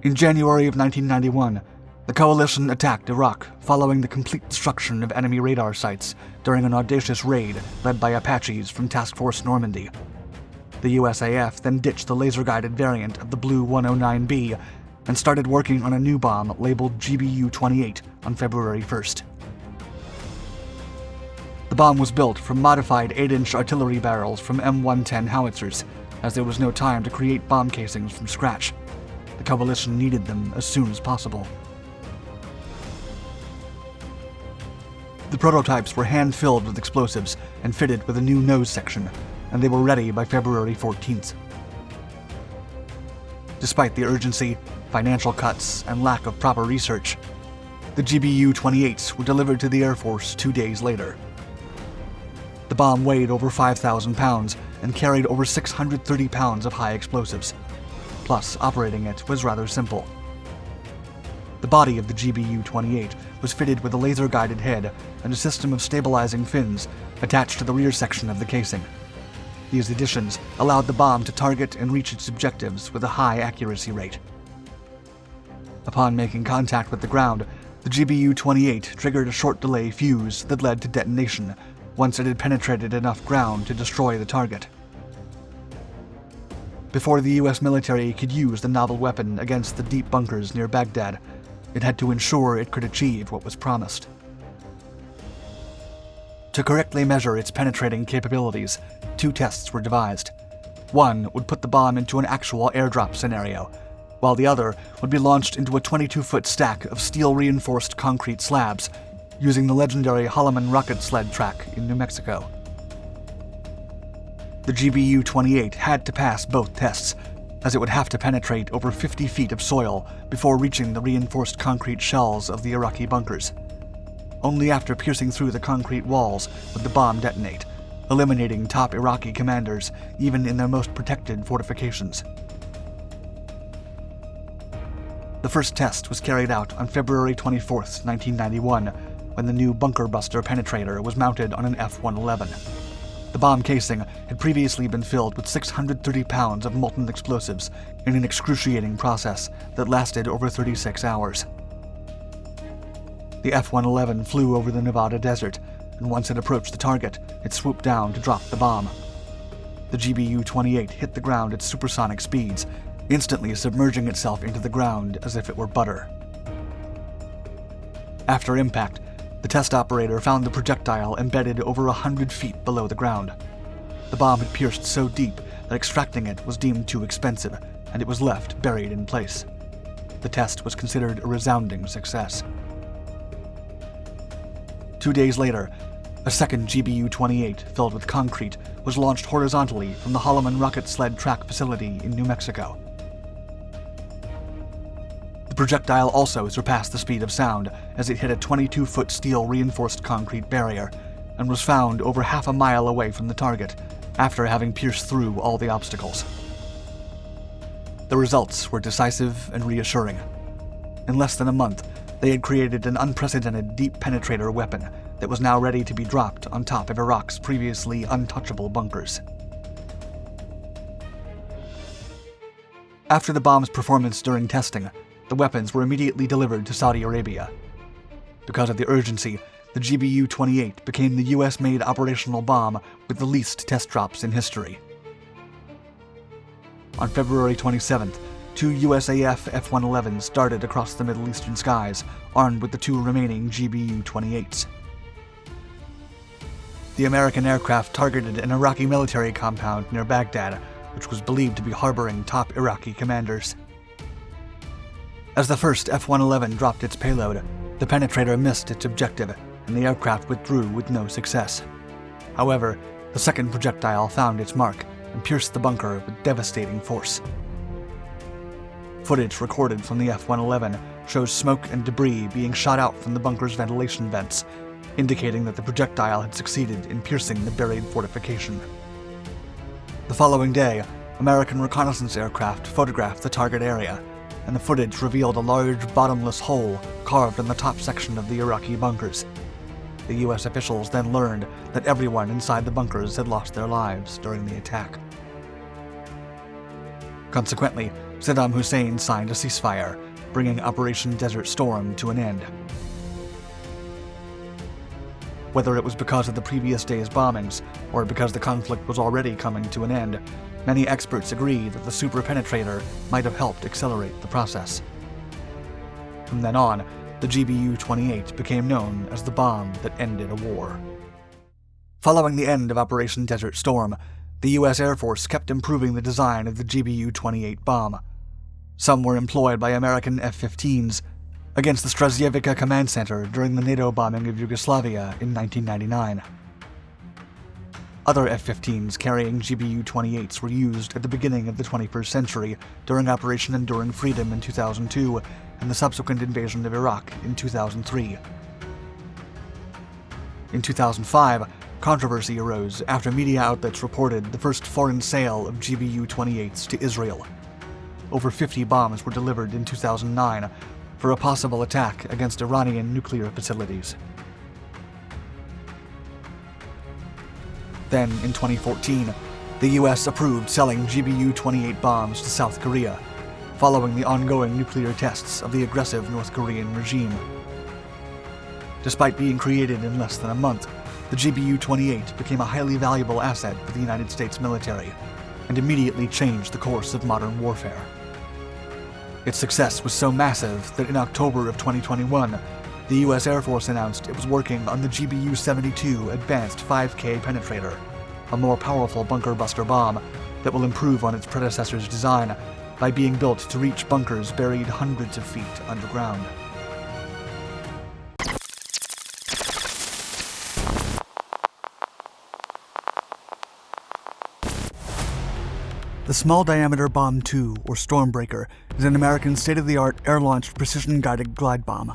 [SPEAKER 1] In January of 1991, the coalition attacked Iraq following the complete destruction of enemy radar sites during an audacious raid led by Apaches from Task Force Normandy. The USAF then ditched the laser-guided variant of the BLU-118 B and started working on a new bomb labeled GBU-28 on February 1st. The bomb was built from modified 8-inch artillery barrels from M110 howitzers, as there was no time to create bomb casings from scratch. The coalition needed them as soon as possible. The prototypes were hand-filled with explosives and fitted with a new nose section, and they were ready by February 14th. Despite the urgency, financial cuts, and lack of proper research, the GBU-28s were delivered to the Air Force 2 days later. The bomb weighed over 5,000 pounds and carried over 630 pounds of high explosives. Plus, operating it was rather simple. The body of the GBU-28 was fitted with a laser-guided head and a system of stabilizing fins attached to the rear section of the casing. These additions allowed the bomb to target and reach its objectives with a high accuracy rate. Upon making contact with the ground, the GBU-28 triggered a short-delay fuse that led to detonation once it had penetrated enough ground to destroy the target. Before the US military could use the novel weapon against the deep bunkers near Baghdad, it had to ensure it could achieve what was promised. To correctly measure its penetrating capabilities, 2 tests were devised. One would put the bomb into an actual airdrop scenario, while the other would be launched into a 22-foot stack of steel-reinforced concrete slabs using the legendary Holloman rocket sled track in New Mexico. The GBU-28 had to pass both tests, as it would have to penetrate over 50 feet of soil before reaching the reinforced concrete shells of the Iraqi bunkers. Only after piercing through the concrete walls would the bomb detonate, eliminating top Iraqi commanders even in their most protected fortifications. The first test was carried out on February 24, 1991, when the new bunker buster penetrator was mounted on an F-111. The bomb casing had previously been filled with 630 pounds of molten explosives in an excruciating process that lasted over 36 hours. The F-111 flew over the Nevada desert, and once it approached the target, it swooped down to drop the bomb. The GBU-28 hit the ground at supersonic speeds, instantly submerging itself into the ground as if it were butter. After impact, the test operator found the projectile embedded over 100 feet below the ground. The bomb had pierced so deep that extracting it was deemed too expensive, and it was left buried in place. The test was considered a resounding success. 2 days later, a second GBU-28 filled with concrete was launched horizontally from the Holloman rocket sled track facility in New Mexico. The projectile also surpassed the speed of sound as it hit a 22-foot steel-reinforced concrete barrier and was found over half a mile away from the target after having pierced through all the obstacles. The results were decisive and reassuring. In less than a month, they had created an unprecedented deep penetrator weapon that was now ready to be dropped on top of Iraq's previously untouchable bunkers. After the bomb's performance during testing, the weapons were immediately delivered to Saudi Arabia. Because of the urgency, the GBU-28 became the US-made operational bomb with the least test drops in history. On February 27th, 2 USAF F-111s darted across the Middle Eastern skies, armed with the 2 remaining GBU-28s. The American aircraft targeted an Iraqi military compound near Baghdad, which was believed to be harboring top Iraqi commanders. As the first F-111 dropped its payload, the penetrator missed its objective, and the aircraft withdrew with no success. However, the second projectile found its mark and pierced the bunker with devastating force. Footage recorded from the F-111 shows smoke and debris being shot out from the bunker's ventilation vents, indicating that the projectile had succeeded in piercing the buried fortification. The following day, American reconnaissance aircraft photographed the target area, and the footage revealed a large, bottomless hole carved in the top section of the Iraqi bunkers. The US officials then learned that everyone inside the bunkers had lost their lives during the attack. Consequently, Saddam Hussein signed a ceasefire, bringing Operation Desert Storm to an end. Whether it was because of the previous day's bombings, or because the conflict was already coming to an end, many experts agree that the super penetrator might have helped accelerate the process. From then on, the GBU-28 became known as the bomb that ended a war. Following the end of Operation Desert Storm, the US Air Force kept improving the design of the GBU-28 bomb. Some were employed by American F-15s against the Strzeljica Command Center during the NATO bombing of Yugoslavia in 1999. Other F-15s carrying GBU-28s were used at the beginning of the 21st century during Operation Enduring Freedom in 2002 and the subsequent invasion of Iraq in 2003. In 2005, controversy arose after media outlets reported the first foreign sale of GBU-28s to Israel. Over 50 bombs were delivered in 2009, for a possible attack against Iranian nuclear facilities. Then, in 2014, the US approved selling GBU-118 bombs to South Korea, following the ongoing nuclear tests of the aggressive North Korean regime. Despite being created in less than a month, the GBU-118 became a highly valuable asset for the United States military, and immediately changed the course of modern warfare. Its success was so massive that in October of 2021, the US Air Force announced it was working on the GBU-72 Advanced 5K Penetrator, a more powerful bunker buster bomb that will improve on its predecessor's design by being built to reach bunkers buried hundreds of feet underground. The Small Diameter Bomb 2, or Stormbreaker, is an American state-of-the-art air-launched precision-guided glide bomb.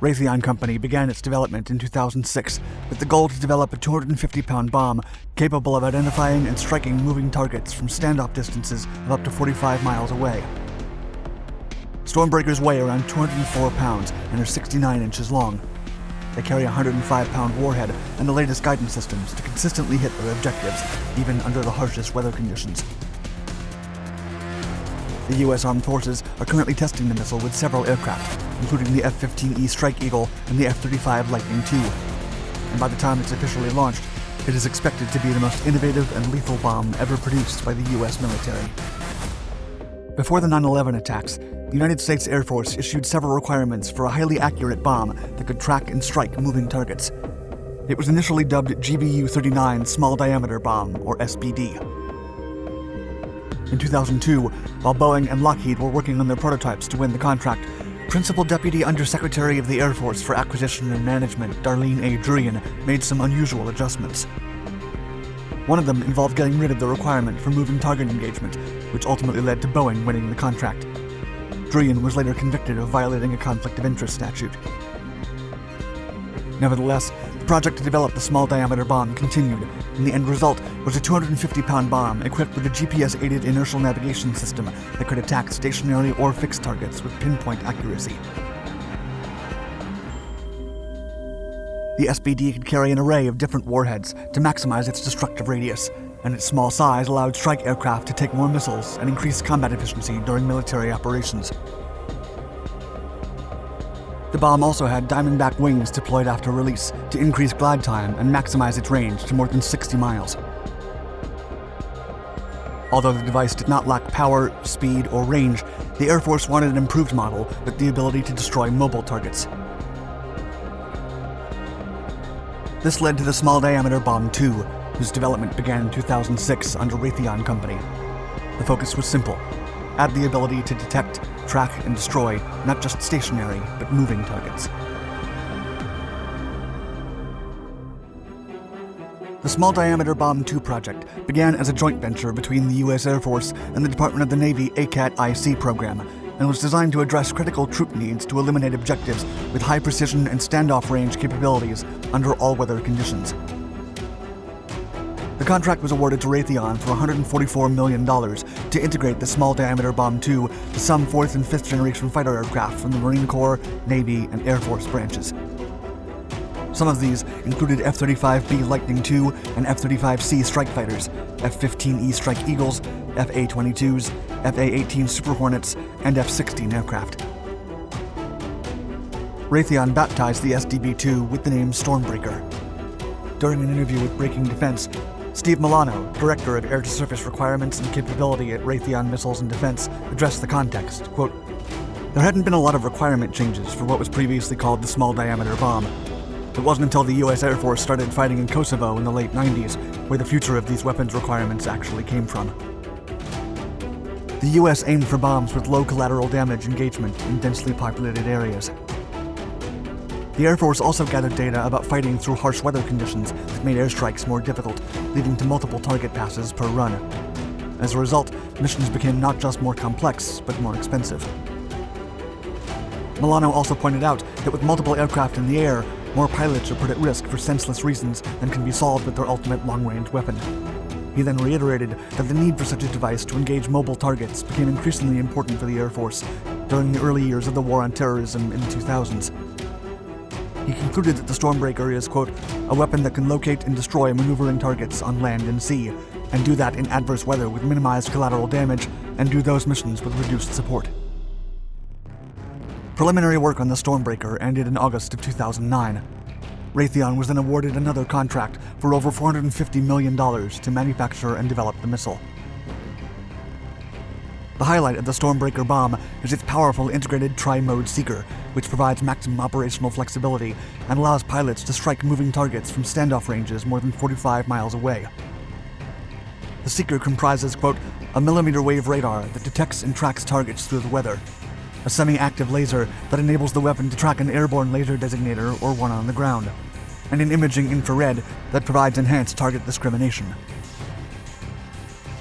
[SPEAKER 1] Raytheon Company began its development in 2006 with the goal to develop a 250-pound bomb capable of identifying and striking moving targets from standoff distances of up to 45 miles away. Stormbreakers weigh around 204 pounds and are 69 inches long. They carry a 105-pound warhead and the latest guidance systems to consistently hit their objectives, even under the harshest weather conditions. The U.S. Armed Forces are currently testing the missile with several aircraft, including the F-15E Strike Eagle and the F-35 Lightning II. And by the time it's officially launched, it is expected to be the most innovative and lethal bomb ever produced by the U.S. military. Before the 9/11 attacks, the United States Air Force issued several requirements for a highly accurate bomb that could track and strike moving targets. It was initially dubbed GBU-39 Small Diameter Bomb, or SBD. In 2002, while Boeing and Lockheed were working on their prototypes to win the contract, Principal Deputy Undersecretary of the Air Force for Acquisition and Management, Darlene A. Druyan, made some unusual adjustments. One of them involved getting rid of the requirement for moving target engagement, which ultimately led to Boeing winning the contract. Druyan was later convicted of violating a conflict of interest statute. Nevertheless, the project to develop the small diameter bomb continued, and the end result was a 250-pound bomb equipped with a GPS-aided inertial navigation system that could attack stationary or fixed targets with pinpoint accuracy. The SBD could carry an array of different warheads to maximize its destructive radius, and its small size allowed strike aircraft to take more missiles and increase combat efficiency during military operations. The bomb also had diamondback wings deployed after release to increase glide time and maximize its range to more than 60 miles. Although the device did not lack power, speed, or range, the Air Force wanted an improved model with the ability to destroy mobile targets. This led to the Small Diameter Bomb 2, whose development began in 2006 under Raytheon Company. The focus was simple: add the ability to detect, track, and destroy not just stationary, but moving targets. The Small Diameter Bomb 2 project began as a joint venture between the U.S. Air Force and the Department of the Navy ACAT-IC program, and was designed to address critical troop needs to eliminate objectives with high precision and standoff range capabilities under all weather conditions. The contract was awarded to Raytheon for $144 million to integrate the Small Diameter Bomb 2 to some 4th and 5th generation fighter aircraft from the Marine Corps, Navy, and Air Force branches. Some of these included F-35 B Lightning II and F-35C strike fighters, F-15E Strike Eagles, F-A-22s, F-A-18 Super Hornets, and F-16 aircraft. Raytheon baptized the SDB-2 with the name Stormbreaker. During an interview with Breaking Defense, Steve Milano, Director of Air-to-Surface Requirements and Capability at Raytheon Missiles and Defense, addressed the context, quote, "There hadn't been a lot of requirement changes for what was previously called the Small Diameter Bomb. It wasn't until the U.S. Air Force started fighting in Kosovo in the late 90s where the future of these weapons requirements actually came from." The U.S. aimed for bombs with low collateral damage engagement in densely populated areas. The Air Force also gathered data about fighting through harsh weather conditions that made airstrikes more difficult, leading to multiple target passes per run. As a result, missions became not just more complex, but more expensive. Milano also pointed out that with multiple aircraft in the air, more pilots are put at risk for senseless reasons than can be solved with their ultimate long-range weapon. He then reiterated that the need for such a device to engage mobile targets became increasingly important for the Air Force, during the early years of the war on terrorism in the 2000s. He concluded that the Stormbreaker is, quote, a weapon that can locate and destroy maneuvering targets on land and sea, and do that in adverse weather with minimized collateral damage, and do those missions with reduced support. Preliminary work on the Stormbreaker ended in August of 2009. Raytheon was then awarded another contract for over $450 million to manufacture and develop the missile. The highlight of the Stormbreaker bomb is its powerful integrated tri-mode seeker, which provides maximum operational flexibility and allows pilots to strike moving targets from standoff ranges more than 45 miles away. The seeker comprises, quote, a millimeter wave radar that detects and tracks targets through the weather, a semi-active laser that enables the weapon to track an airborne laser designator or one on the ground, and an imaging infrared that provides enhanced target discrimination.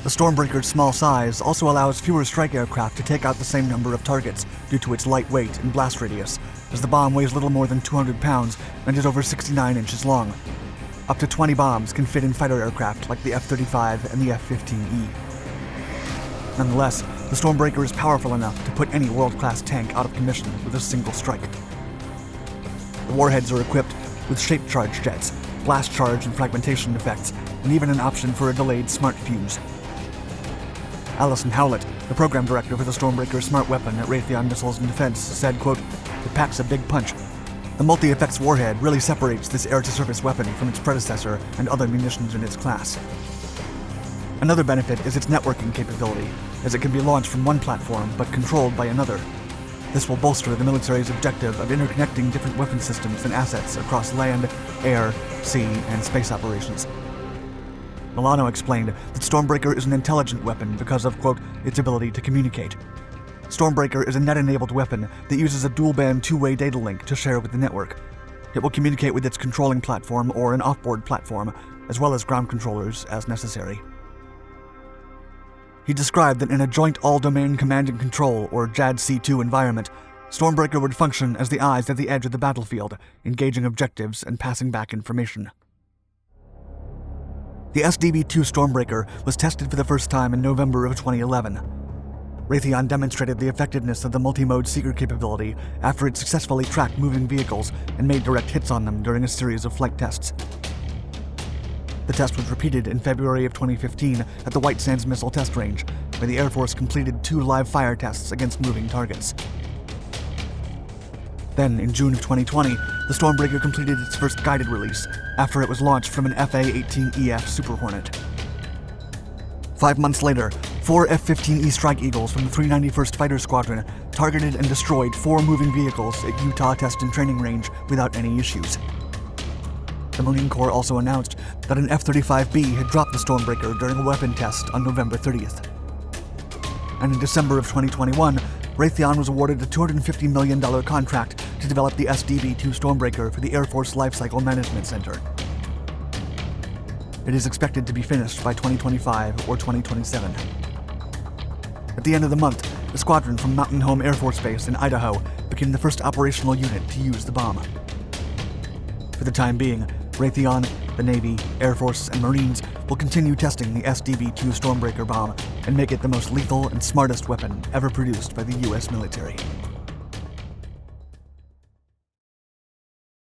[SPEAKER 1] The Stormbreaker's small size also allows fewer strike aircraft to take out the same number of targets due to its light weight and blast radius, as the bomb weighs little more than 200 pounds and is over 69 inches long. Up to 20 bombs can fit in fighter aircraft like the F-35 and the F-15E. Nonetheless, the Stormbreaker is powerful enough to put any world-class tank out of commission with a single strike. The warheads are equipped with shape charge jets, blast charge and fragmentation effects, and even an option for a delayed smart fuse. Alison Howlett, the program director for the Stormbreaker smart weapon at Raytheon Missiles and Defense, said, quote, it packs a big punch. The multi-effects warhead really separates this air-to-surface weapon from its predecessor and other munitions in its class. Another benefit is its networking capability, as it can be launched from one platform but controlled by another. This will bolster the military's objective of interconnecting different weapon systems and assets across land, air, sea, and space operations. Milano explained that Stormbreaker is an intelligent weapon because of, quote, its ability to communicate. Stormbreaker is a net-enabled weapon that uses a dual-band two-way data link to share with the network. It will communicate with its controlling platform or an off-board platform, as well as ground controllers as necessary. He described that in a joint all-domain command and control, or JADC2 environment, Stormbreaker would function as the eyes at the edge of the battlefield, engaging objectives and passing back information. The SDB-2 Stormbreaker was tested for the first time in November of 2011. Raytheon demonstrated the effectiveness of the multi-mode seeker capability after it successfully tracked moving vehicles and made direct hits on them during a series of flight tests. The test was repeated in February of 2015 at the White Sands Missile Test Range, where the Air Force completed 2 live fire tests against moving targets. Then, in June of 2020, the Stormbreaker completed its first guided release after it was launched from an FA-18EF Super Hornet. 5 months later, 4 F-15E Strike Eagles from the 391st Fighter Squadron targeted and destroyed 4 moving vehicles at Utah Test and Training Range without any issues. The Marine Corps also announced that an F-35B had dropped the Stormbreaker during a weapon test on November 30th. And in December of 2021, Raytheon was awarded a $250 million contract to develop the SDB-2 Stormbreaker for the Air Force Lifecycle Management Center. It is expected to be finished by 2025 or 2027. At the end of the month, the squadron from Mountain Home Air Force Base in Idaho became the first operational unit to use the bomb. For the time being, Raytheon, the Navy, Air Force, and Marines will continue testing the SDB-2 Stormbreaker bomb and make it the most lethal and smartest weapon ever produced by the U.S. military.